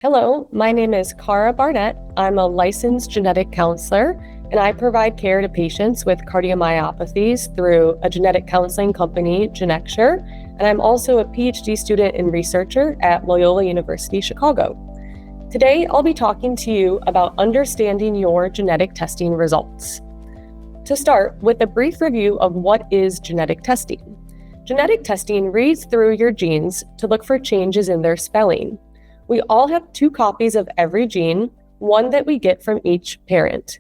Hello, my name is Cara Barnett. I'm a licensed genetic counselor, and I provide care to patients with cardiomyopathies through a genetic counseling company, Genexure, and I'm also a PhD student and researcher at Loyola University Chicago. Today, I'll be talking to you about understanding your genetic testing results. To start with a brief review of what is genetic testing. Genetic testing reads through your genes to look for changes in their spelling. We all have 2 copies of every gene, one that we get from each parent.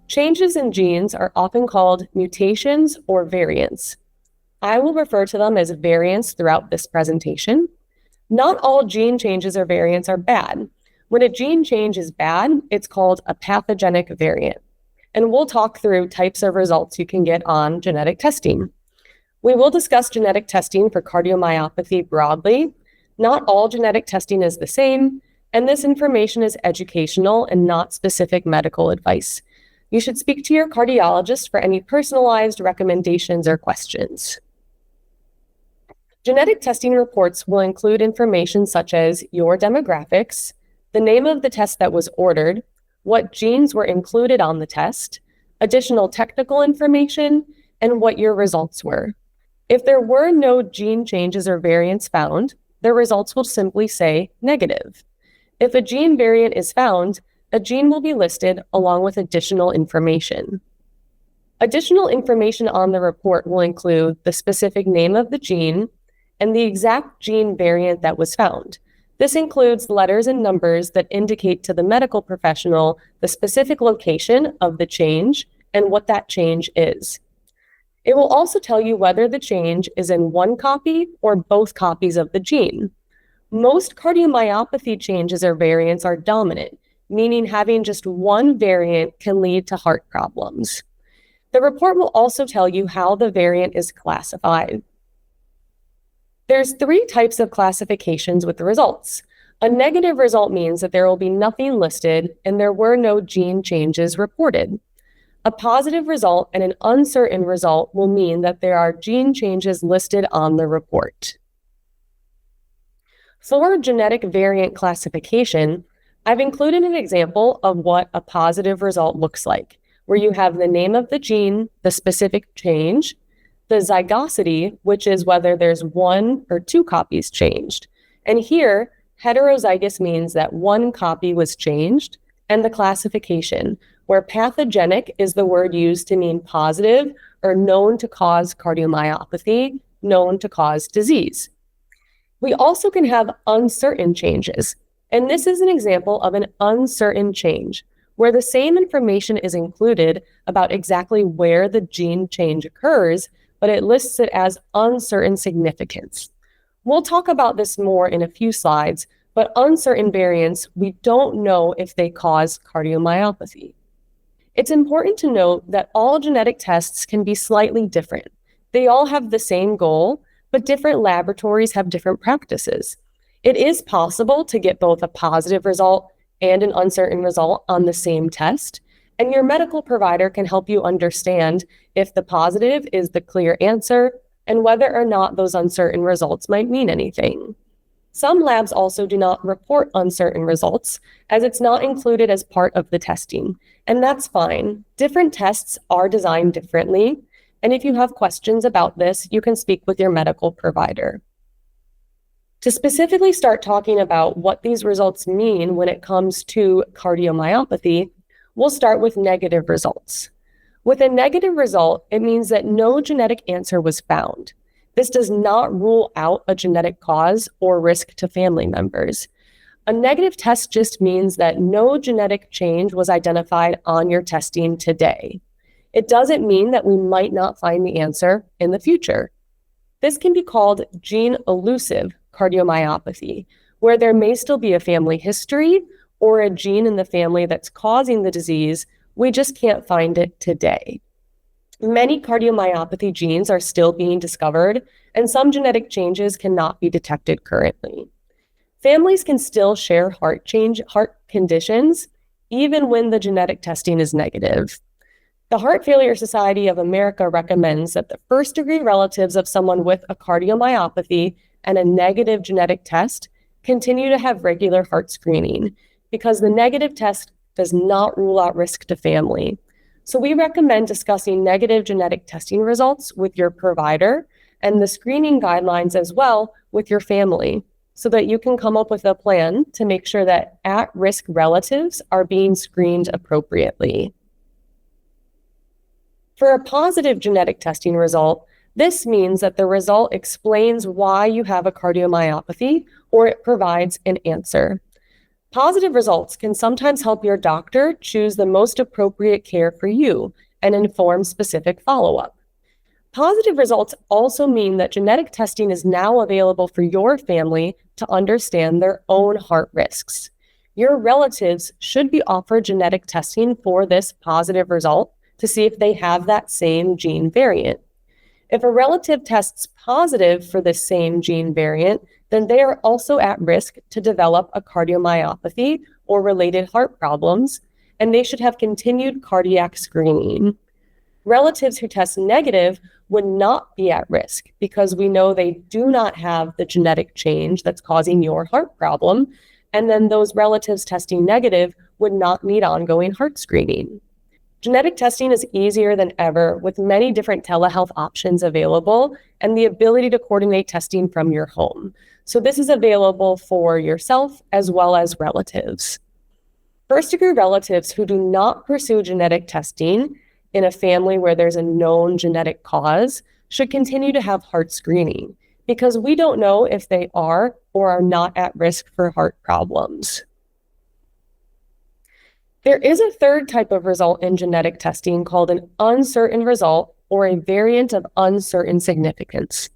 Changes in genes are often called mutations or variants. I will refer to them as variants throughout this presentation. Not all gene changes or variants are bad. When a gene change is bad, it's called a pathogenic variant. And we'll talk through types of results you can get on genetic testing. We will discuss genetic testing for cardiomyopathy broadly. Not all genetic testing is the same, and this information is educational and not specific medical advice. You should speak to your cardiologist for any personalized recommendations or questions. Genetic testing reports will include information such as your demographics, the name of the test that was ordered, what genes were included on the test, additional technical information, and what your results were. If there were no gene changes or variants found, the results will simply say negative. If a gene variant is found, a gene will be listed along with additional information. Additional information on the report will include the specific name of the gene and the exact gene variant that was found. This includes letters and numbers that indicate to the medical professional the specific location of the change and what that change is. It will also tell you whether the change is in one copy or both copies of the gene. Most cardiomyopathy changes or variants are dominant, meaning having just one variant can lead to heart problems. The report will also tell you how the variant is classified. There's 3 types of classifications with the results. A negative result means that there will be nothing listed and there were no gene changes reported. A positive result and an uncertain result will mean that there are gene changes listed on the report. For genetic variant classification, I've included an example of what a positive result looks like, where you have the name of the gene, the specific change, the zygosity, which is whether there's 1 or 2 copies changed. And here, heterozygous means that 1 copy was changed, and the classification, where pathogenic is the word used to mean positive or known to cause cardiomyopathy, known to cause disease. We also can have uncertain changes, and this is an example of an uncertain change, where the same information is included about exactly where the gene change occurs, but it lists it as uncertain significance. We'll talk about this more in a few slides, but uncertain variants, we don't know if they cause cardiomyopathy. It's important to note that all genetic tests can be slightly different. They all have the same goal, but different laboratories have different practices. It is possible to get both a positive result and an uncertain result on the same test, and your medical provider can help you understand if the positive is the clear answer and whether or not those uncertain results might mean anything. Some labs also do not report uncertain results, as it's not included as part of the testing, and that's fine. Different tests are designed differently, and if you have questions about this, you can speak with your medical provider. To specifically start talking about what these results mean when it comes to cardiomyopathy, we'll start with negative results. With a negative result, it means that no genetic answer was found. This does not rule out a genetic cause or risk to family members. A negative test just means that no genetic change was identified on your testing today. It doesn't mean that we might not find the answer in the future. This can be called gene-elusive cardiomyopathy, where there may still be a family history or a gene in the family that's causing the disease, we just can't find it today. Many cardiomyopathy genes are still being discovered, and some genetic changes cannot be detected currently. Families can still share heart conditions, even when the genetic testing is negative. The Heart Failure Society of America recommends that the first-degree relatives of someone with a cardiomyopathy and a negative genetic test continue to have regular heart screening because the negative test does not rule out risk to family. So we recommend discussing negative genetic testing results with your provider and the screening guidelines as well with your family so that you can come up with a plan to make sure that at-risk relatives are being screened appropriately. For a positive genetic testing result, this means that the result explains why you have a cardiomyopathy or it provides an answer. Positive results can sometimes help your doctor choose the most appropriate care for you and inform specific follow-up. Positive results also mean that genetic testing is now available for your family to understand their own heart risks. Your relatives should be offered genetic testing for this positive result to see if they have that same gene variant. If a relative tests positive for the same gene variant, then they are also at risk to develop a cardiomyopathy or related heart problems, and they should have continued cardiac screening. Relatives who test negative would not be at risk because we know they do not have the genetic change that's causing your heart problem, and then those relatives testing negative would not need ongoing heart screening. Genetic testing is easier than ever with many different telehealth options available and the ability to coordinate testing from your home. So this is available for yourself as well as relatives. First-degree relatives who do not pursue genetic testing in a family where there's a known genetic cause should continue to have heart screening because we don't know if they are or are not at risk for heart problems. There is a third type of result in genetic testing called an uncertain result or a variant of uncertain significance.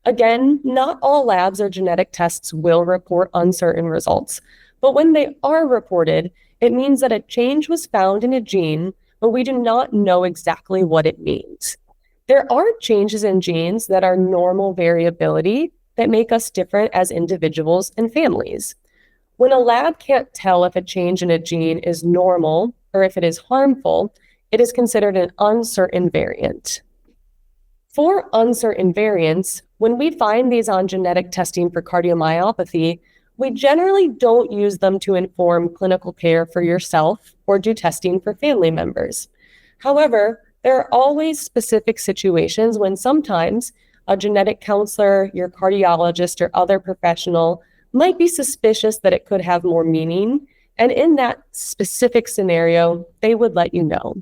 Again, not all labs or genetic tests will report uncertain results, but when they are reported, it means that a change was found in a gene, but we do not know exactly what it means. There are changes in genes that are normal variability that make us different as individuals and families. When a lab can't tell if a change in a gene is normal or if it is harmful, it is considered an uncertain variant. For uncertain variants, when we find these on genetic testing for cardiomyopathy, we generally don't use them to inform clinical care for yourself or do testing for family members. However, there are always specific situations when sometimes a genetic counselor, your cardiologist, or other professional might be suspicious that it could have more meaning, and in that specific scenario, they would let you know.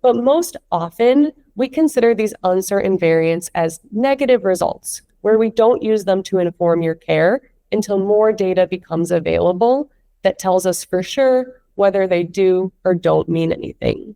But most often, we consider these uncertain variants as negative results, where we don't use them to inform your care until more data becomes available that tells us for sure whether they do or don't mean anything.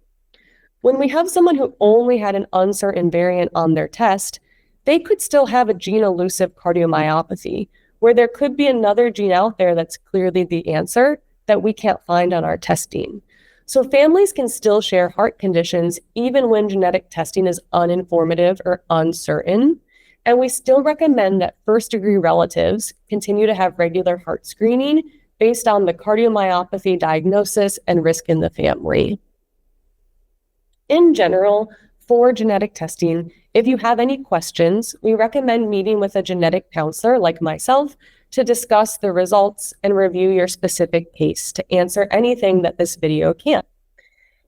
When we have someone who only had an uncertain variant on their test, they could still have a gene-elusive cardiomyopathy, where there could be another gene out there that's clearly the answer that we can't find on our testing. So families can still share heart conditions even when genetic testing is uninformative or uncertain. And we still recommend that first-degree relatives continue to have regular heart screening based on the cardiomyopathy diagnosis and risk in the family. In general, for genetic testing, if you have any questions, we recommend meeting with a genetic counselor like myself to discuss the results and review your specific case to answer anything that this video can't.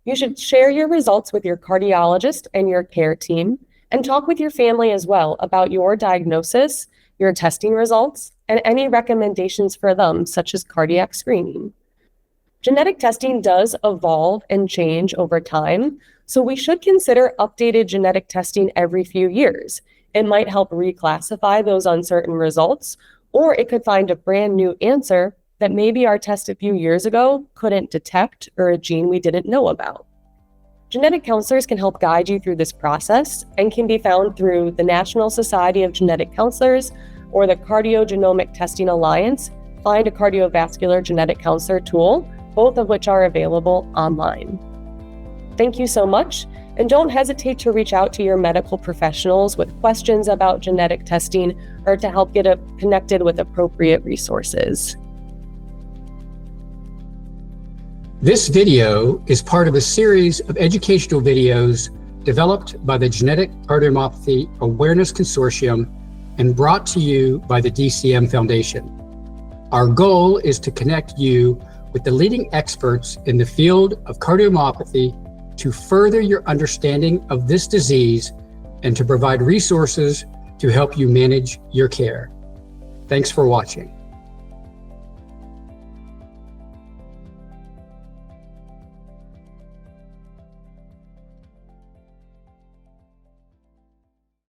You should share your results with your cardiologist and your care team and talk with your family as well about your diagnosis, your testing results, and any recommendations for them, such as cardiac screening. Genetic testing does evolve and change over time, so we should consider updated genetic testing every few years. It might help reclassify those uncertain results, or it could find a brand new answer that maybe our test a few years ago couldn't detect or a gene we didn't know about. Genetic counselors can help guide you through this process and can be found through the National Society of Genetic Counselors or the Cardiogenomic Testing Alliance Find a Cardiovascular Genetic Counselor tool, both of which are available online. Thank you so much, and don't hesitate to reach out to your medical professionals with questions about genetic testing or to help get connected with appropriate resources. This video is part of a series of educational videos developed by the Genetic Cardiomyopathy Awareness Consortium and brought to you by the DCM Foundation. Our goal is to connect you with the leading experts in the field of cardiomyopathy to further your understanding of this disease and to provide resources to help you manage your care. Thanks for watching.